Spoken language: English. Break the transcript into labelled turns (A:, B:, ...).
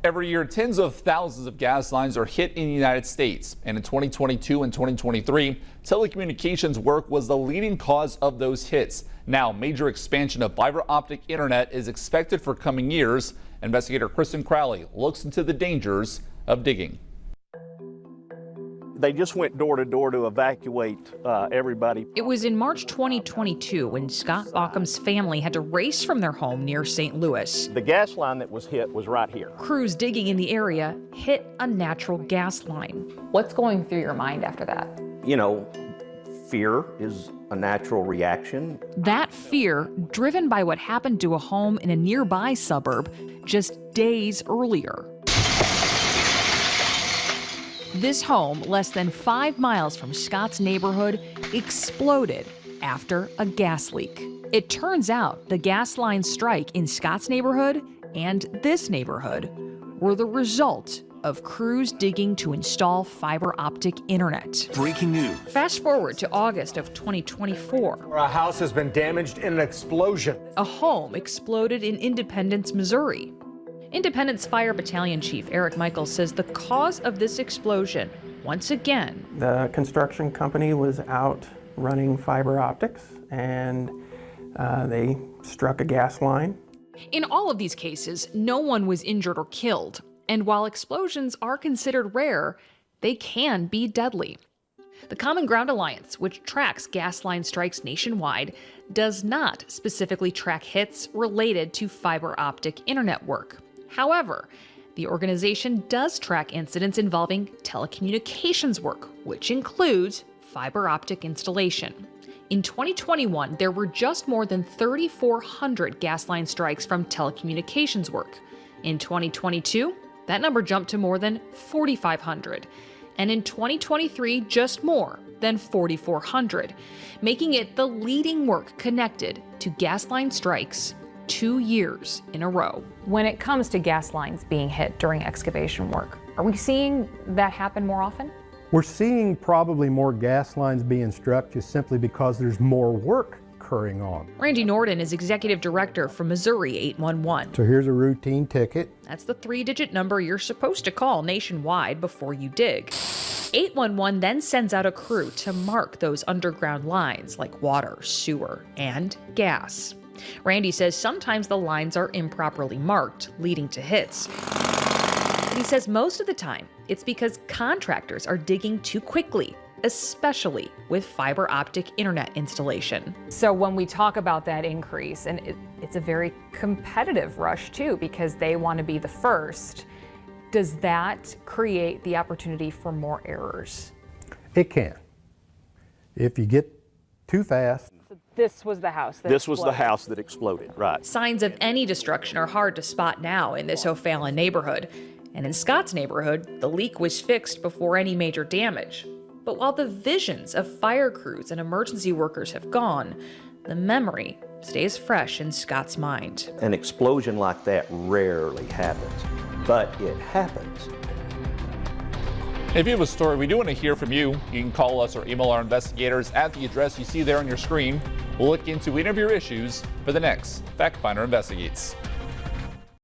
A: Every year, tens of thousands of gas lines are hit in the United States. And in 2022 and 2023, telecommunications work was the leading cause of those hits. Now, major expansion of fiber optic internet is expected for coming years. Investigator Kristen Crowley looks into the dangers of digging.
B: They just went door to door to evacuate everybody.
C: It was in March 2022 when Scott Baucom's family had to race from their home near St. Louis.
B: The gas line that was hit was right here.
C: Crews digging in the area hit a natural gas line.
D: What's going through your mind after that?
B: You know, fear is a natural reaction.
C: That fear driven by what happened to a home in a nearby suburb just days earlier. This home, less than 5 miles from Scott's neighborhood, exploded after a gas leak. It turns out the gas line strike in Scott's neighborhood and this neighborhood were the result of crews digging to install fiber optic internet.
E: Breaking news.
C: Fast forward to August of 2024.
F: A house has been damaged in an explosion.
C: A home exploded in Independence, Missouri. Independence Fire Battalion Chief Eric Michaels says the cause of this explosion, once again,
G: the construction company was out running fiber optics and they struck a gas line.
C: In all of these cases, no one was injured or killed. And while explosions are considered rare, they can be deadly. The Common Ground Alliance, which tracks gas line strikes nationwide, does not specifically track hits related to fiber optic internet work. However, the organization does track incidents involving telecommunications work, which includes fiber optic installation. In 2021, there were just more than 3,400 gas line strikes from telecommunications work. In 2022, that number jumped to more than 4,500. And in 2023, just more than 4,400, making it the leading work connected to gas line strikes 2 years in a row.
D: When it comes to gas lines being hit during excavation work, are we seeing that happen more often?
H: We're seeing probably more gas lines being struck just simply because there's more work occurring on.
C: Randy Norden is executive director for Missouri 811.
H: So here's a routine ticket.
C: That's the 3-digit number you're supposed to call nationwide before you dig. 811 then sends out a crew to mark those underground lines like water, sewer, and gas. Randy says sometimes the lines are improperly marked, leading to hits. But he says most of the time, it's because contractors are digging too quickly, especially with fiber optic internet installation.
D: So when we talk about that increase, and it's a very competitive rush too, because they want to be the first, does that create the opportunity for more errors?
H: It can. If you get too fast.
D: This was the house that
B: This was the house that exploded, right.
C: Signs of any destruction are hard to spot now in this O'Fallon neighborhood. And in Scott's neighborhood, the leak was fixed before any major damage. But while the visions of fire crews and emergency workers have gone, the memory stays fresh in Scott's mind.
B: An explosion like that rarely happens, but it happens.
A: If you have a story, we do want to hear from you. You can call us or email our investigators at the address you see there on your screen. We'll look into any of your issues for the next Factfinder Investigates.